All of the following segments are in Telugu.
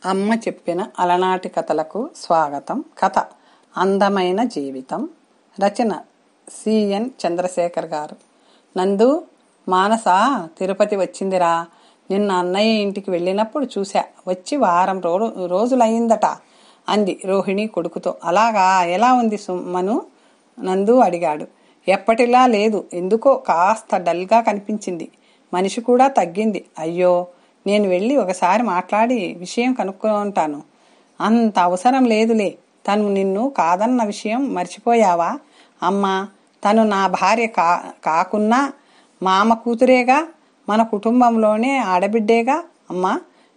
అమ్మ చెప్పిన అలనాటి కథలకు స్వాగతం. కథ అందమైన జీవితం. రచన సిఎన్ చంద్రశేఖర్ గారు. నందు, మానస తిరుపతి వచ్చిందిరా. నిన్న అన్నయ్య ఇంటికి వెళ్ళినప్పుడు చూశా. వచ్చి వారం రోజులయ్యిందట అంది రోహిణి కొడుకుతో. అలాగా, ఎలా ఉంది మను? నందు అడిగాడు. ఎప్పటిలా లేదు, ఎందుకో కాస్త డల్గా కనిపించింది. మనిషి కూడా తగ్గింది. అయ్యో, నేను వెళ్ళి ఒకసారి మాట్లాడి విషయం కనుక్కుంటాను. అంత అవసరం లేదులే. తను నిన్ను కాదన్న విషయం మర్చిపోయావా? అమ్మా, తను నా భార్య కాకున్నా మామ కూతురేగా, మన కుటుంబంలోనే ఆడబిడ్డేగా. అమ్మా,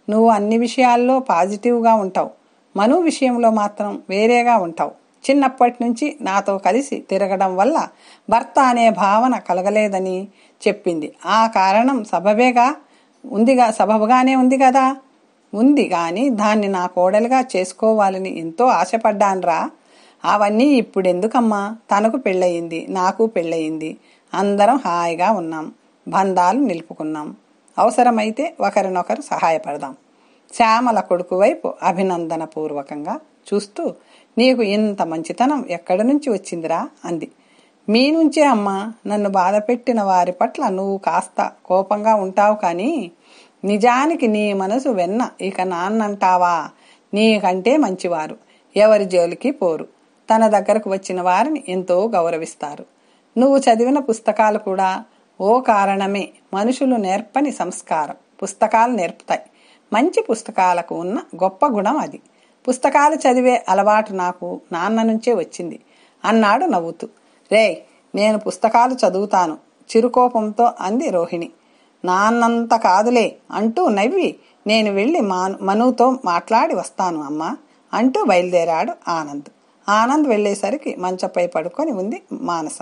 నువ్వు అన్ని విషయాల్లో పాజిటివ్గా ఉంటావు. మను విషయంలో మాత్రం వేరేగా ఉంటావు. చిన్నప్పటి నుంచి నాతో కలిసి తిరగడం వల్ల భర్త అనే భావన కలగలేదని చెప్పింది. ఆ కారణం సబబుగానే ఉంది కదా. ఉంది, కానీ దాన్ని నా కోడలుగా చేసుకోవాలని ఎంతో ఆశపడ్డాన్రా. అవన్నీ ఇప్పుడెందుకమ్మా? తనకు పెళ్ళయింది, నాకు పెళ్ళయింది. అందరం హాయిగా ఉన్నాం, బంధాలు నిలుపుకున్నాం. అవసరమైతే ఒకరినొకరు సహాయపడదాం. శ్యామల కొడుకు వైపు అభినందన పూర్వకంగా చూస్తూ, నీకు ఇంత మంచితనం ఎక్కడి నుంచి వచ్చిందిరా అంది. మీ నుంచే అమ్మా. నన్ను బాధపెట్టిన వారి పట్ల నువ్వు కాస్త కోపంగా ఉంటావు, కానీ నిజానికి నీ మనసు వెన్న. ఇక నాన్నంటావా? నీకంటే మంచివారు, ఎవరి జోలికి పోరు. తన దగ్గరకు వచ్చిన వారిని ఎంతో గౌరవిస్తారు. నువ్వు చదివిన పుస్తకాలు కూడా ఓ కారణమే. మనుషులు నేర్పని సంస్కారం పుస్తకాలు నేర్పుతాయి. మంచి పుస్తకాలకు ఉన్న గొప్ప గుణం అది. పుస్తకాలు చదివే అలవాటు నాకు నాన్న నుంచే వచ్చింది అన్నాడు నవ్వుతూ. రేయ్, నేను పుస్తకాలు చదువుతాను చిరుకోపంతో అంది రోహిణి. నాన్నంత కాదులే అంటూ నవ్వి, నేను వెళ్ళి మనుతో మాట్లాడి వస్తాను అమ్మా అంటూ బయలుదేరాడు ఆనంద్. ఆనంద్ వెళ్ళేసరికి మంచపై పడుకొని ఉంది మానస.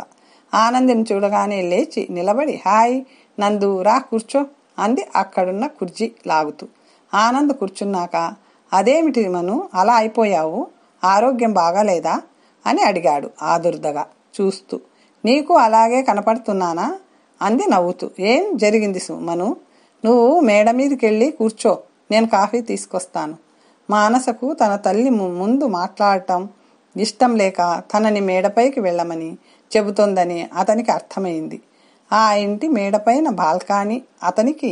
ఆనంద్ని చూడగానే లేచి నిలబడి, హాయ్ నందు, రా కూర్చో అంది అక్కడున్న కుర్చీ లాగుతూ. ఆనంద్ కూర్చున్నాక, అదేమిటి మను, అలా అయిపోయావు? ఆరోగ్యం బాగాలేదా అని అడిగాడు ఆదుర్దగా చూస్తూ. నీకు అలాగే కనపడుతున్నానా అంది నవ్వుతూ. ఏం జరిగింది మను? నువ్వు మేడ మీదకెళ్ళి కూర్చో, నేను కాఫీ తీసుకొస్తాను. మానసకు తన తల్లి ముందు మాట్లాడటం ఇష్టం లేక తనని మేడపైకి వెళ్ళమని చెబుతోందని అతనికి అర్థమైంది. ఆ ఇంటి మేడపైన బాల్కనీ అతనికి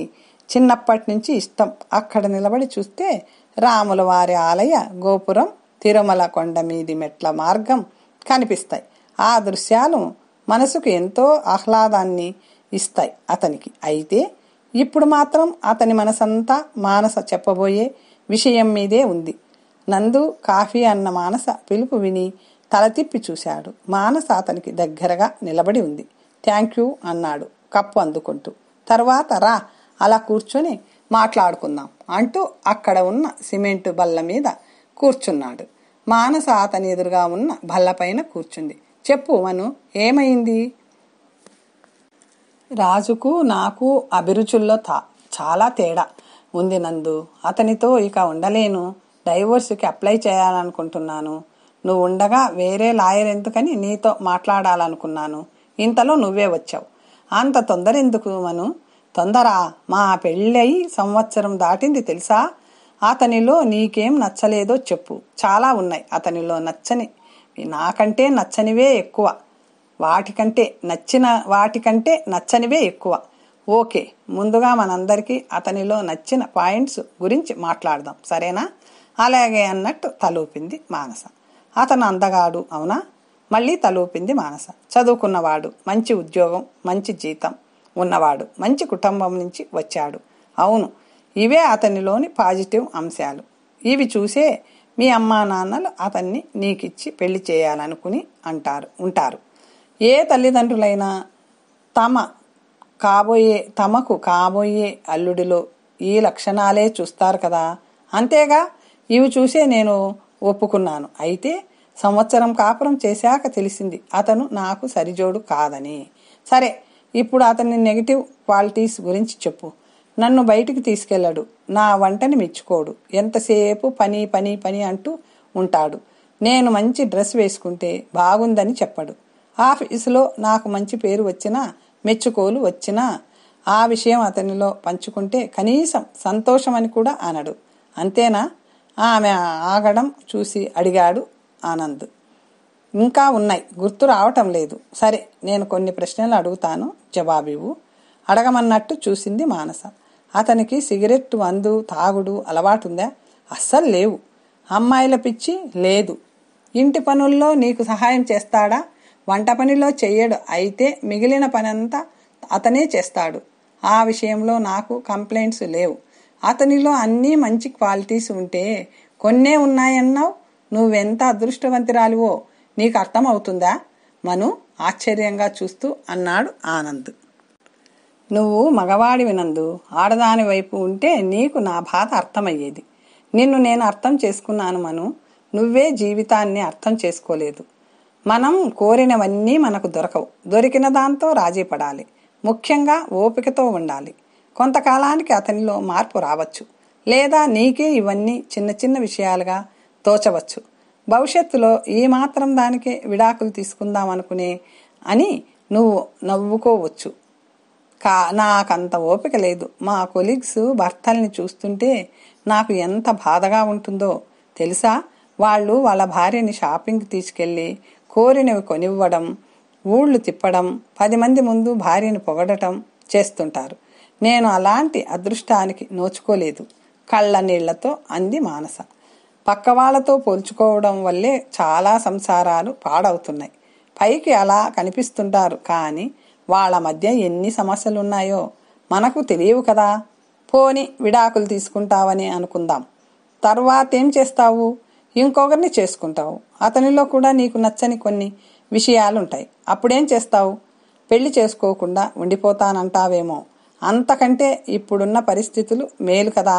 చిన్నప్పటి నుంచి ఇష్టం. అక్కడ నిలబడి చూస్తే రాముల వారి ఆలయ గోపురం, తిరుమల కొండ మీది మెట్ల మార్గం కనిపిస్తాయి. ఆ దృశ్యాలు మనసుకు ఎంతో ఆహ్లాదాన్ని ఇస్తాయి అతనికి. అయితే ఇప్పుడు మాత్రం అతని మనసంతా మానస చెప్పబోయే విషయం మీదే ఉంది. నందు, కాఫీ అన్న మానస పిలుపు విని తల తిప్పి చూశాడు. మానస అతనికి దగ్గరగా నిలబడి ఉంది. థ్యాంక్ యూ అన్నాడు కప్పు అందుకుంటూ. తర్వాత రా, అలా కూర్చొని మాట్లాడుకుందాం అంటూ అక్కడ ఉన్న సిమెంటు బల్ల మీద కూర్చున్నాడు. మానస అతని ఎదురుగా ఉన్న బల్లపైన కూర్చుంది. చెప్పు మను, ఏమైంది? రాజుకు నాకు అభిరుచుల్లో చాలా తేడా ఉంది నందు. అతనితో ఇక ఉండలేను. డైవోర్స్కి అప్లై చేయాలనుకుంటున్నాను. నువ్వు ఉండగా వేరే లాయర్ ఎందుకని నీతో మాట్లాడాలనుకున్నాను. ఇంతలో నువ్వే వచ్చావు. అంత తొందర ఎందుకు మను? తొందర? మా పెళ్ళై సంవత్సరం దాటింది తెలుసా? అతనిలో నీకేం నచ్చలేదో చెప్పు. చాలా ఉన్నాయి అతనిలో నచ్చని. నాకంటే నచ్చనివే ఎక్కువ. వాటికంటే నచ్చనివే ఎక్కువ. ఓకే, ముందుగా మనందరికీ అతనిలో నచ్చిన పాయింట్స్ గురించి మాట్లాడదాం, సరేనా? అలాగే అన్నట్టు తలూపింది మానస. అతను అందగాడు, అవునా? మళ్ళీ తలూపింది మానస. చదువుకున్నవాడు, మంచి ఉద్యోగం, మంచి జీతం ఉన్నవాడు, మంచి కుటుంబం నుంచి వచ్చాడు. అవును, ఇవే అతనిలోని పాజిటివ్ అంశాలు. ఇవి చూసే మీ అమ్మా నాన్నలు అతన్ని నీకిచ్చి పెళ్లి చేయాలనుకుని ఉంటారు. ఏ తల్లిదండ్రులైనా తమకు కాబోయే అల్లుడిలో ఈ లక్షణాలే చూస్తారు కదా. అంతేగా, ఇవి చూసే నేను ఒప్పుకున్నాను. అయితే సంవత్సరం కాపురం చేశాక తెలిసింది అతను నాకు సరిజోడు కాదని. సరే, ఇప్పుడు అతని నెగిటివ్ క్వాలిటీస్ గురించి చెప్పు. నన్ను బయటికి తీసుకెళ్ళడు, నా వంటని మెచ్చుకోడు, ఎంతసేపు పని పని పని అంటూ ఉంటాడు. నేను మంచి డ్రెస్ వేసుకుంటే బాగుందని చెప్పడు. ఆఫీసులో నాకు మంచి పేరు వచ్చినా, మెచ్చుకోలు వచ్చినా ఆ విషయం అతనిలో పంచుకుంటే కనీసం సంతోషమని కూడా అనడు. అంతేనా? ఆమె ఆగడం చూసి అడిగాడు ఆనంద్. ఇంకా ఉన్నాయి, గుర్తు రావటం లేదు. సరే, నేను కొన్ని ప్రశ్నలు అడుగుతాను, జవాబివ్వు. అడగమన్నట్టు చూసింది మానస. అతనికి సిగరెట్, మందు తాగుడు అలవాటుందా? అస్సలు లేవు. అమ్మాయిల పిచ్చి లేదు. ఇంటి పనుల్లో నీకు సహాయం చేస్తాడా? వంట పనిలో చెయ్యడు. అయితే మిగిలిన పనంతా అతనే చేస్తాడు. ఆ విషయంలో నాకు కంప్లైంట్స్ లేవు. అతనిలో అన్నీ మంచి క్వాలిటీస్ ఉంటే కొన్నే ఉన్నాయన్నావు. నువ్వెంత అదృష్టవంతురాలివో నీకు అర్థం అవుతుందా? మను ఆశ్చర్యంగా చూస్తూ అన్నాడు ఆనంద్. నువ్వు మగవాడివి నందు. ఆడదాని వైపు ఉంటే నీకు నా బాధ అర్థమయ్యేది. నిన్ను నేను అర్థం చేసుకున్నాను మను. నువ్వే జీవితాన్ని అర్థం చేసుకోలేదు. మనం కోరినవన్నీ మనకు దొరకవు. దొరికిన దాంతో రాజీ పడాలి. ముఖ్యంగా ఓపికతో ఉండాలి. కొంతకాలానికి అతనిలో మార్పు రావచ్చు. లేదా నీకే ఇవన్నీ చిన్న చిన్న విషయాలుగా తోచవచ్చు. భవిష్యత్తులో ఈ మాత్రం దానికే విడాకులు తీసుకుందాం అనుకునే అని నువ్వు నవ్వుకోవచ్చు. నాకంత ఓపిక లేదు. మా కొలీగ్స్ భర్తల్ని చూస్తుంటే నాకు ఎంత బాధగా ఉంటుందో తెలుసా? వాళ్ళు వాళ్ళ భార్యని షాపింగ్కి తీసుకెళ్ళి కోరినవి కొనివ్వడం, ఊళ్ళు తిప్పడం, 10 మంది ముందు భార్యని పొగడటం చేస్తుంటారు. నేను అలాంటి అదృష్టానికి నోచుకోలేదు, కళ్ళ నీళ్లతో అంది మానస. పక్క వాళ్లతో పోల్చుకోవడం వల్లే చాలా సంసారాలు పాడవుతున్నాయి. పైకి అలా కనిపిస్తుంటారు, కానీ వాళ్ళ మధ్య ఎన్ని సమస్యలున్నాయో మనకు తెలియవు కదా. పోని విడాకులు తీసుకుంటావని అనుకుందాం. తర్వాతేం చేస్తావు? ఇంకొకరిని చేసుకుంటావు. అతనిలో కూడా నీకు నచ్చని కొన్ని విషయాలుంటాయి. అప్పుడేం చేస్తావు? పెళ్లి చేసుకోకుండా ఉండిపోతానంటావేమో. అంతకంటే ఇప్పుడున్న పరిస్థితులు మేలు కదా.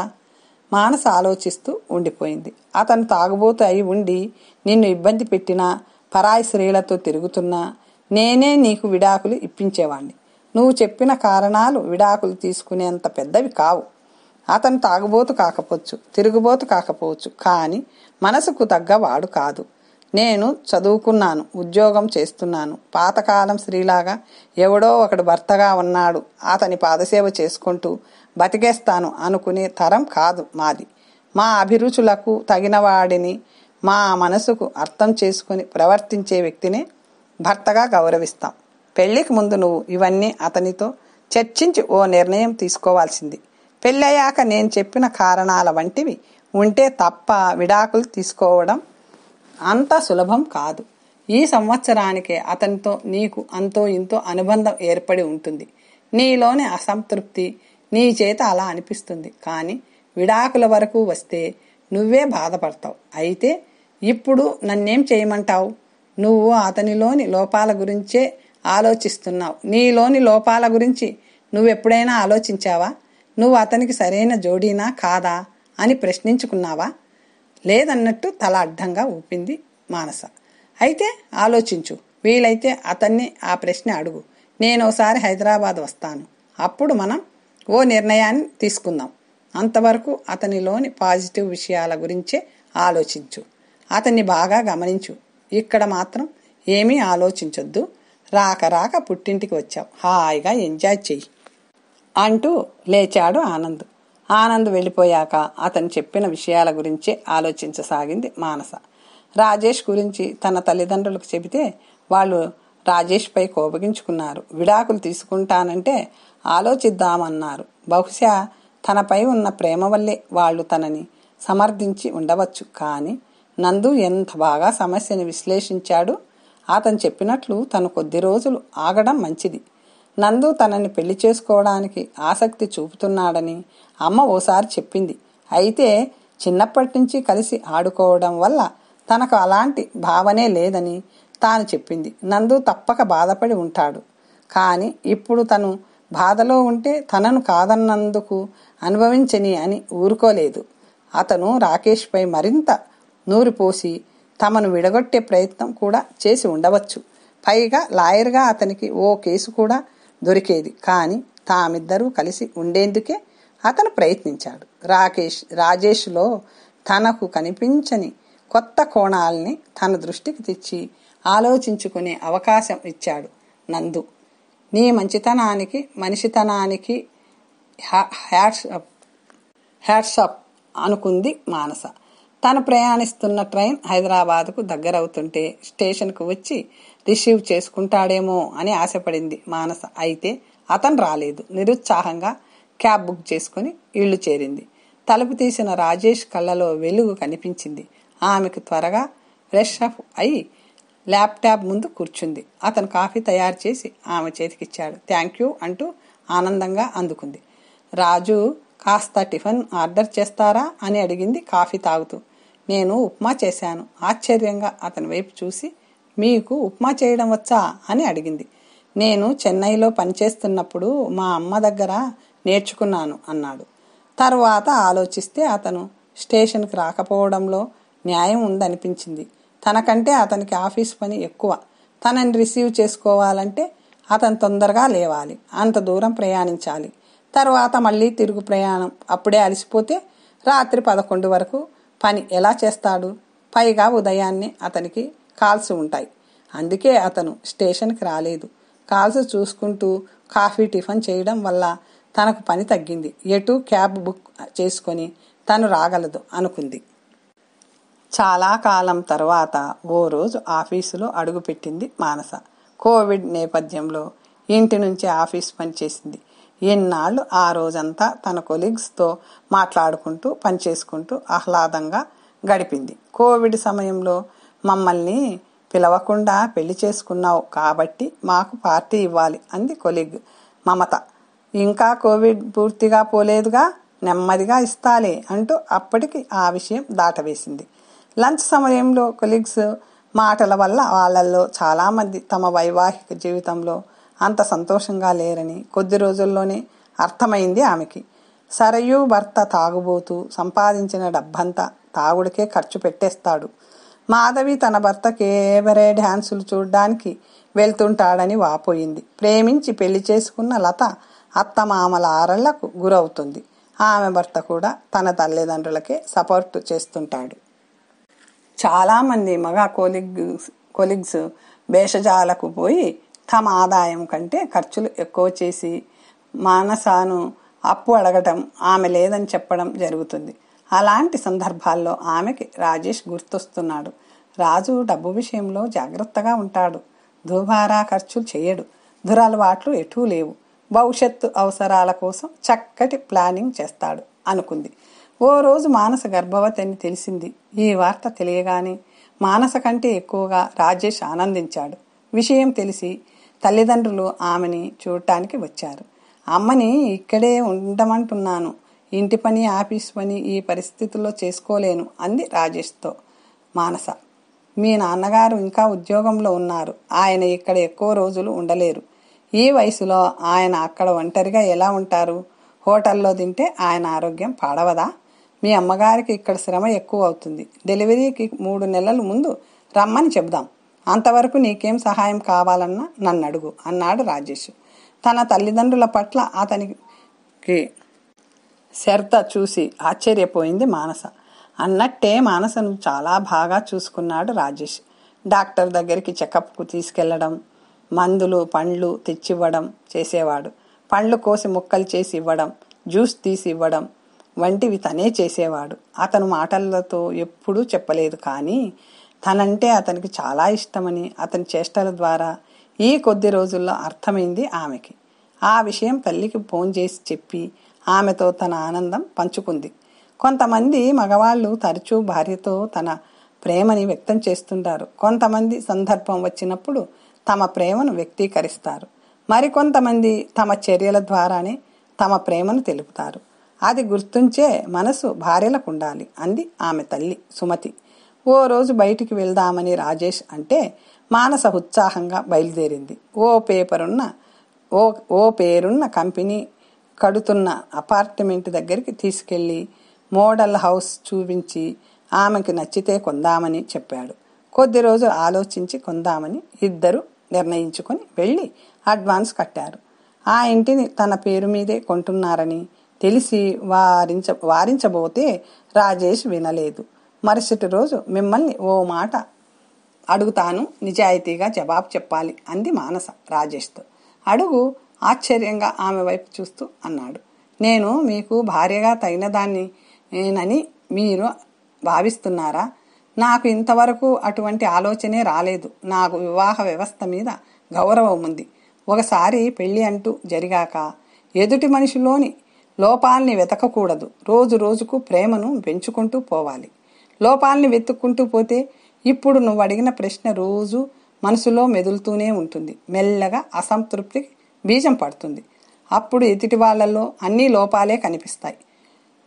మానస ఆలోచిస్తూ ఉండిపోయింది. అతను తాగుబోతు అయి ఉండి నిన్ను ఇబ్బంది పెట్టినా, పరాయి స్త్రీలతో తిరుగుతున్నా నేనే నీకు విడాకులు ఇప్పించేవాణ్ణి. నువ్వు చెప్పిన కారణాలు విడాకులు తీసుకునేంత పెద్దవి కావు. అతను తాగుబోతు కాకపోవచ్చు, తిరుగుబోతు కాకపోవచ్చు, కానీ మనసుకు తగ్గవాడు కాదు. నేను చదువుకున్నాను, ఉద్యోగం చేస్తున్నాను. పాతకాలం స్త్రీలాగా ఎవడో ఒకడు భర్తగా ఉన్నాడు, అతని పాదసేవ చేసుకుంటూ బతికేస్తాను అనుకునే తరం కాదు మాది. మా అభిరుచులకు తగిన వాడిని, మా మనసుకు అర్థం చేసుకుని ప్రవర్తించే వ్యక్తినే భర్తగా గౌరవిస్తాం. పెళ్లికి ముందు నువ్వు ఇవన్నీ అతనితో చర్చించి ఓ నిర్ణయం తీసుకోవాల్సింది. పెళ్ళయ్యాక నేను చెప్పిన కారణాల వంటివి ఉంటే తప్ప విడాకులు తీసుకోవడం అంత సులభం కాదు. ఈ సంవత్సరానికే అతనితో నీకు అంతో ఇంతో అనుబంధం ఏర్పడి ఉంటుంది. నీలోని అసంతృప్తి నీ చేత అలా అనిపిస్తుంది. కానీ విడాకుల వరకు వస్తే నువ్వే బాధపడతావు. అయితే ఇప్పుడు నన్నేం చేయమంటావు? నువ్వు అతనిలోని లోపాల గురించే ఆలోచిస్తున్నావు. నీలోని లోపాల గురించి నువ్వెప్పుడైనా ఆలోచించావా? నువ్వు అతనికి సరైన జోడీనా కాదా అని ప్రశ్నించుకున్నావా? లేదన్నట్టు తల అడ్డంగా ఊపింది మానస. అయితే ఆలోచించు. వీలైతే అతన్ని ఆ ప్రశ్న అడుగు. నేనోసారి హైదరాబాద్ వస్తాను. అప్పుడు మనం ఓ నిర్ణయాన్ని తీసుకుందాం. అంతవరకు అతనిలోని పాజిటివ్ విషయాల గురించే ఆలోచించు. అతన్ని బాగా గమనించు. ఇక్కడ మాత్రం ఏమీ ఆలోచించొద్దు. రాక పుట్టింటికి వచ్చావు, హాయిగా ఎంజాయ్ చెయ్యి అంటూ లేచాడు ఆనంద్. ఆనంద్ వెళ్ళిపోయాక అతను చెప్పిన విషయాల గురించే ఆలోచించసాగింది మానస. రాజేష్ గురించి తన తల్లిదండ్రులకు చెబితే వాళ్ళు రాజేష్పై కోపగించుకున్నారు. విడాకులు తీసుకుంటానంటే ఆలోచిద్దామన్నారు. బహుశా తనపై ఉన్న ప్రేమ వల్లే వాళ్ళు తనని సమర్థించి ఉండవచ్చు. కానీ నందు ఎంత బాగా సమస్యని విశ్లేషించాడు. అతను చెప్పినట్లు తను కొద్ది రోజులు ఆగడం మంచిది. నందు తనని పెళ్లి చేసుకోవడానికి ఆసక్తి చూపుతున్నాడని అమ్మ ఓసారి చెప్పింది. అయితే చిన్నప్పటి నుంచి కలిసి ఆడుకోవడం వల్ల తనకు అలాంటి భావనే లేదని తాను చెప్పింది. నందు తప్పక బాధపడి ఉంటాడు. కానీ ఇప్పుడు తను బాధలో ఉంటే తనను కాదన్నందుకు అనుభవించని అని ఊరుకోలేదు. అతను రాకేష్పై మరింత నూరిపోసి తమను విడగొట్టే ప్రయత్నం కూడా చేసి ఉండవచ్చు. పైగా లాయర్గా అతనికి ఓ కేసు కూడా దొరికేది. కానీ తామిద్దరూ కలిసి ఉండేందుకే అతను ప్రయత్నించాడు. రాజేష్లో తనకు కనిపించని కొత్త కోణాల్ని తన దృష్టికి తెచ్చి ఆలోచించుకునే అవకాశం ఇచ్చాడు నందు. నీ మంచితనానికి, మనిషితనానికి హ్యాట్స్ అప్ అనుకుంది మానస. తను ప్రయాణిస్తున్న ట్రైన్ హైదరాబాద్కు దగ్గరవుతుంటే స్టేషన్కు వచ్చి రిసీవ్ చేసుకుంటాడేమో అని ఆశపడింది మానస. అయితే అతను రాలేదు. నిరుత్సాహంగా క్యాబ్ బుక్ చేసుకుని ఇళ్లు చేరింది. తలుపు తీసిన రాజేష్ కళ్ళలో వెలుగు కనిపించింది. ఆమెకు త్వరగా ఫ్రెష్ అప్ అయి ల్యాప్టాప్ ముందు కూర్చుంది. అతను కాఫీ తయారు చేసి ఆమె చేతికిచ్చాడు. థ్యాంక్ యూ అంటూ ఆనందంగా అందుకుంది. రాజు కాస్త టిఫిన్ ఆర్డర్ చేస్తారా అని అడిగింది కాఫీ తాగుతూ. నేను ఉప్మా చేశాను. ఆశ్చర్యంగా అతని వైపు చూసి, మీకు ఉప్మా చేయడం వచ్చా అని అడిగింది. నేను చెన్నైలో పనిచేస్తున్నప్పుడు మా అమ్మ దగ్గర నేర్చుకున్నాను అన్నాడు. తర్వాత ఆలోచిస్తే అతను స్టేషన్కి రాకపోవడంలో న్యాయం ఉందనిపించింది. తనకంటే అతనికి ఆఫీస్ పని ఎక్కువ. తనని రిసీవ్ చేసుకోవాలంటే అతను తొందరగా లేవాలి, అంత దూరం ప్రయాణించాలి, తర్వాత మళ్ళీ తిరుగు ప్రయాణం. అప్పుడే అలసిపోతే రాత్రి 11 వరకు పని ఎలా చేస్తాడు? పైగా ఉదయాన్నే అతనికి కాల్స్ ఉంటాయి. అందుకే అతను స్టేషన్కి రాలేదు. కాల్స్ చూసుకుంటూ కాఫీ టిఫిన్ చేయడం వల్ల తనకు పని తగ్గింది. ఎటు క్యాబ్ బుక్ చేసుకొని తను రాగలదు అనుకుంది. చాలా కాలం తర్వాత ఓ రోజు ఆఫీసులో అడుగుపెట్టింది మానస. కోవిడ్ నేపథ్యంలో ఇంటి నుంచి ఆఫీస్ పని చేసింది. ఎన్నాళ్ళు ఆ రోజంతా తన కొలీగ్స్తో మాట్లాడుకుంటూ పనిచేసుకుంటూ ఆహ్లాదంగా గడిపింది. కోవిడ్ సమయంలో మమ్మల్ని పిలవకుండా పెళ్లి చేసుకున్నావు కాబట్టి మాకు పార్టీ ఇవ్వాలి అంది కొలీగ్ మమత. ఇంకా కోవిడ్ పూర్తిగా పోలేదుగా, నెమ్మదిగా ఇస్తాలే అంటూ అప్పటికి ఆ విషయం దాటవేసింది. లంచ్ సమయంలో కొలీగ్స్ మాటల వల్ల వాళ్ళల్లో చాలామంది తమ వైవాహిక జీవితంలో అంత సంతోషంగా లేరని కొద్ది రోజుల్లోనే అర్థమైంది ఆమెకి. సరయూ భర్త తాగుబోతూ సంపాదించిన డబ్బంతా తాగుడికే ఖర్చు పెట్టేస్తాడు. మాధవి తన భర్త కేబరే డ్యాన్సులు చూడ్డానికి వెళ్తుంటాడని వాపోయింది. ప్రేమించి పెళ్లి చేసుకున్న లత అత్తమామల ఆరళ్లకు గురవుతుంది. ఆమె భర్త కూడా తన తల్లిదండ్రులకే సపోర్ట్ చేస్తుంటాడు. చాలామంది మగ కొలీగ్స్ భేషజాలకు పోయి తమ ఆదాయం కంటే ఖర్చులు ఎక్కువ చేసి మానసను అప్పు అడగటం, ఆమె లేదని చెప్పడం జరుగుతుంది. అలాంటి సందర్భాల్లో ఆమెకి రాజేష్ గుర్తొస్తున్నాడు. రాజు డబ్బు విషయంలో జాగ్రత్తగా ఉంటాడు. దుబారా ఖర్చులు చేయడు. దురలవాట్లు ఎటూ లేవు. భవిష్యత్తు అవసరాల కోసం చక్కటి ప్లానింగ్ చేస్తాడు అనుకుంది. ఓ రోజు మానస గర్భవతి అని తెలిసింది. ఈ వార్త తెలియగానే మానస కంటే ఎక్కువగా రాజేష్ ఆనందించాడు. విషయం తెలిసి తల్లిదండ్రులు ఆమెని చూడటానికి వచ్చారు. అమ్మని ఇక్కడే ఉండమంటున్నాను. ఇంటి పని ఆఫీస్ పని ఈ పరిస్థితుల్లో చేసుకోలేను అంది రాజేష్తో మానస. మీ నాన్నగారు ఇంకా ఉద్యోగంలో ఉన్నారు. ఆయన ఇక్కడ ఎక్కువ రోజులు ఉండలేరు. ఈ వయసులో ఆయన అక్కడ ఒంటరిగా ఎలా ఉంటారు? హోటల్లో తింటే ఆయన ఆరోగ్యం పాడవదా? మీ అమ్మగారికి ఇక్కడ శ్రమ ఎక్కువ అవుతుంది. డెలివరీకి 3 నెలల ముందు రమ్మని చెబుదాం. అంతవరకు నీకేం సహాయం కావాలన్నా నన్ను అడుగు అన్నాడు రాజేష్. తన తల్లిదండ్రుల పట్ల అతనికి శ్రద్ధ చూసి ఆశ్చర్యపోయింది మానస. అన్నట్టే మానసను చాలా బాగా చూసుకున్నాడు రాజేష్. డాక్టర్ దగ్గరికి చెకప్కు తీసుకెళ్లడం, మందులు పండ్లు తెచ్చివ్వడం చేసేవాడు. పండ్లు కోసి ముక్కలు చేసి ఇవ్వడం, జ్యూస్ తీసి ఇవ్వడం వంటివి తనే చేసేవాడు. అతను మాటలతో ఎప్పుడూ చెప్పలేదు, కానీ తనంటే అతనికి చాలా ఇష్టమని అతని చేష్టల ద్వారా ఈ కొద్ది రోజుల్లో అర్థమైంది ఆమెకి. ఆ విషయం తల్లికి ఫోన్ చేసి చెప్పి ఆమెతో తన ఆనందం పంచుకుంది. కొంతమంది మగవాళ్ళు తరచూ భార్యతో తన ప్రేమని వ్యక్తం చేస్తుంటారు. కొంతమంది సందర్భం వచ్చినప్పుడు తమ ప్రేమను వ్యక్తీకరిస్తారు. మరికొంతమంది తమ చర్యల ద్వారానే తమ ప్రేమను తెలుపుతారు. అది గుర్తుంచే మనసు భార్యలకు ఉండాలి అంది ఆమె తల్లి సుమతి. ఓ రోజు బయటికి వెళ్దామని రాజేష్ అంటే మానస ఉత్సాహంగా బయలుదేరింది. ఓ పేరున్న కంపెనీ కడుతున్న అపార్ట్మెంట్ దగ్గరికి తీసుకెళ్లి మోడల్ హౌస్ చూపించి ఆమెకు నచ్చితే కొందామని చెప్పాడు. కొద్ది రోజులు ఆలోచించి కొందామని ఇద్దరు నిర్ణయించుకొని వెళ్ళి అడ్వాన్స్ కట్టారు. ఆ ఇంటిని తన పేరు మీదే కొంటున్నారని తెలిసి వారించబోతే రాజేష్ వినలేదు. మరుసటి రోజు మిమ్మల్ని ఓ మాట అడుగుతాను, నిజాయితీగా జవాబు చెప్పాలి అంది మానస రాజేష్తో. అడుగు ఆశ్చర్యంగా ఆమె వైపు చూస్తూ అన్నాడు. నేను మీకు భార్యగా తగినదాన్నినని మీరు భావిస్తున్నారా? నాకు ఇంతవరకు అటువంటి ఆలోచనే రాలేదు. నాకు వివాహ వ్యవస్థ మీద గౌరవం ఉంది. ఒకసారి పెళ్లి అంటూ జరిగాక ఎదుటి మనిషిలోని లోపాల్ని వెతకకూడదు. రోజు రోజుకు ప్రేమను పెంచుకుంటూ పోవాలి. లోపాల్ని వెతుక్కుంటూ పోతే ఇప్పుడు నువ్వు అడిగిన ప్రశ్న రోజు మనసులో మెదులుతూనే ఉంటుంది. మెల్లగా అసంతృప్తికి బీజం పడుతుంది. అప్పుడు ఎదుటి వాళ్ళల్లో అన్ని లోపాలే కనిపిస్తాయి.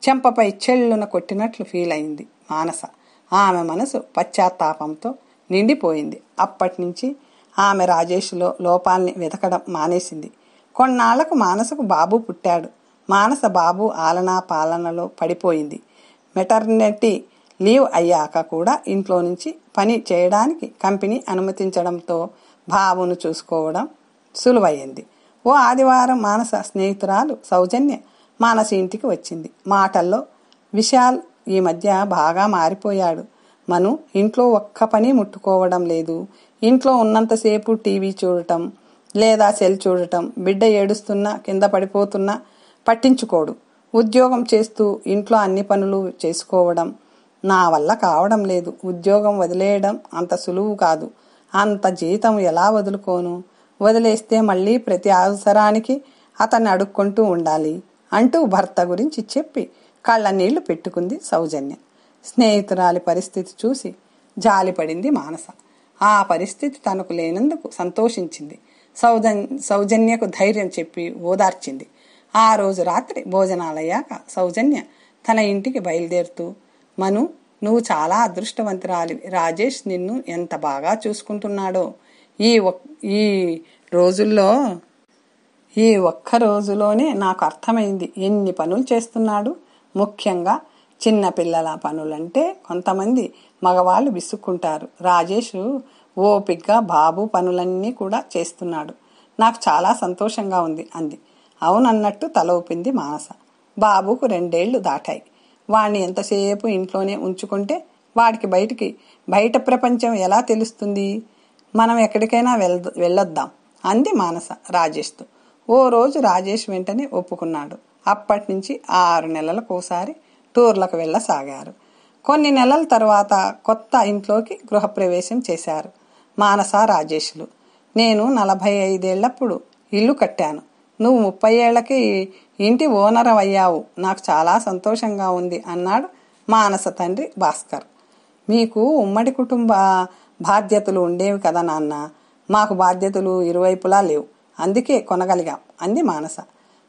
చెంపపై చెళ్ళున కొట్టినట్లు ఫీల్ అయింది మానస. ఆమె మనసు పశ్చాత్తాపంతో నిండిపోయింది. అప్పటి నుంచి ఆమె రాజేష్లో లోపాల్ని వెతకడం మానేసింది. కొన్నాళ్లకు మానసకు బాబు పుట్టాడు. మానస బాబు ఆలనా పాలనలో పడిపోయింది. మెటర్నిటీ లీవ్ అయ్యాక కూడా ఇంట్లో నుంచి పని చేయడానికి కంపెనీ అనుమతించడంతో బాబును చూసుకోవడం సులువయ్యింది. ఓ ఆదివారం మానస స్నేహితురాలు సౌజన్య మానస ఇంటికి వచ్చింది. మాటల్లో విశాల్ ఈ మధ్య బాగా మారిపోయాడు. మను ఇంట్లో ఒక్క పని ముట్టుకోవడం లేదు. ఇంట్లో ఉన్నంతసేపు టీవీ చూడటం లేదా సెల్ చూడటం. బిడ్డ ఏడుస్తున్నా కింద పడిపోతున్నా పట్టించుకోడు. ఉద్యోగం చేస్తూ ఇంట్లో అన్ని పనులు చేసుకోవడం నా వల్ల కావడం లేదు. ఉద్యోగం వదిలేయడం అంత సులువు కాదు. అంత జీతం ఎలా వదులుకోను? వదిలేస్తే మళ్ళీ ప్రతి అవసరానికి అతన్ని అడుక్కుంటూ ఉండాలి అంటూ భర్త గురించి చెప్పి కళ్ళ నీళ్లు పెట్టుకుంది సౌజన్య. స్నేహితురాలి పరిస్థితి చూసి జాలిపడింది మానస. ఆ పరిస్థితి తనకు లేనందుకు సంతోషించింది. సౌజన్యకు ధైర్యం చెప్పి ఓదార్చింది. ఆ రోజు రాత్రి భోజనాలయ్యాక సౌజన్య తన ఇంటికి బయలుదేరుతూ, మను, నువ్వు చాలా అదృష్టవంతురాలివి. రాజేష్ నిన్ను ఎంత బాగా చూసుకుంటున్నాడో. ఈ ఒక్క రోజులోనే నాకు అర్థమైంది ఎన్ని పనులు చేస్తున్నాడు. ముఖ్యంగా చిన్న పిల్లల పనులంటే కొంతమంది మగవాళ్ళు విసుక్కుంటారు. రాజేష్ ఓపిగ్గా బాబు పనులన్నీ కూడా చేస్తున్నాడు. నాకు చాలా సంతోషంగా ఉంది అంది. అవునన్నట్టు తల ఊపింది మానస. బాబుకు 2 ఏళ్లు దాటాయి. వాణ్ణి ఎంతసేపు ఇంట్లోనే ఉంచుకుంటే వాడికి బయట ప్రపంచం ఎలా తెలుస్తుంది? మనం ఎక్కడికైనా వెళ్ళొద్దాం అంది మానస రాజేష్తో. ఓ రోజు రాజేష్ వెంటనే ఒప్పుకున్నాడు. అప్పటి నుంచి 6 నెలలకోసారి టూర్లకు వెళ్ళసాగారు. కొన్ని నెలల తర్వాత కొత్త ఇంట్లోకి గృహప్రవేశం చేశారు మానస రాజేష్లు. నేను 45 ఏళ్లప్పుడు ఇల్లు కట్టాను. నువ్వు 30 ఏళ్లకి ఇంటి ఓనర్ అయ్యావు. నాకు చాలా సంతోషంగా ఉంది అన్నాడు మానస తండ్రి భాస్కర్. మీకు ఉమ్మడి కుటుంబ బాధ్యతలు ఉండేవి కదా నాన్న. మాకు బాధ్యతలు ఇరువైపులా లేవు. అందుకే కొనగలిగాం అంది మానస.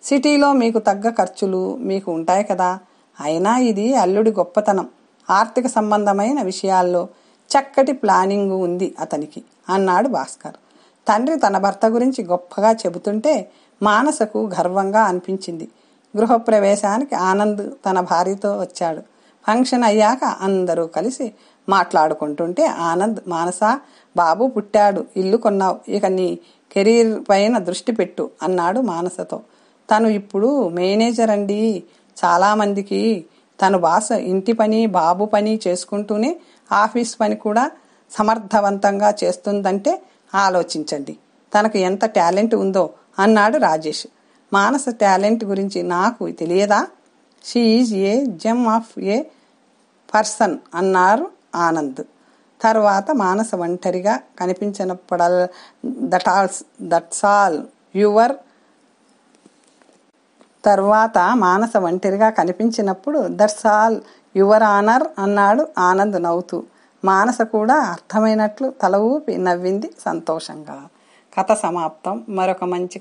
సిటీలో మీకు తగ్గ ఖర్చులు మీకు ఉంటాయి కదా. అయినా ఇది అల్లుడి గొప్పతనం. ఆర్థిక సంబంధమైన విషయాల్లో చక్కటి ప్లానింగ్ ఉంది అతనికి అన్నాడు భాస్కర్. తండ్రి తన భర్త గురించి గొప్పగా చెబుతుంటే మానసకు గర్వంగా అనిపించింది. గృహప్రవేశానికి ఆనంద్ తన భార్యతో వచ్చాడు. ఫంక్షన్ అయ్యాక అందరూ కలిసి మాట్లాడుకుంటుంటే ఆనంద్, మానస, బాబు పుట్టాడు, ఇల్లు కొన్నావు, ఇక నీ కెరీర్ పైన దృష్టి పెట్టు అన్నాడు మానసతో. తను ఇప్పుడు మేనేజర్ అండి. చాలామందికి తను బాస. ఇంటి పని బాబు పని చేసుకుంటూనే ఆఫీస్ పని కూడా సమర్థవంతంగా చేస్తుందంటే ఆలోచించండి తనకు ఎంత టాలెంట్ ఉందో అన్నాడు రాజేష్. మానస టాలెంట్ గురించి నాకు తెలియదా? She is a gem of A person అన్నారు ఆనంద్. తర్వాత మానస ఒంటరిగా కనిపించినప్పుడు దట్స్ ఆల్ యువర్ ఆనర్ అన్నాడు ఆనంద్ నవ్వుతూ. మానస కూడా అర్థమైనట్లు తల ఊపి నవ్వింది సంతోషంగా. కథ సమాప్తం. మరొక మంచి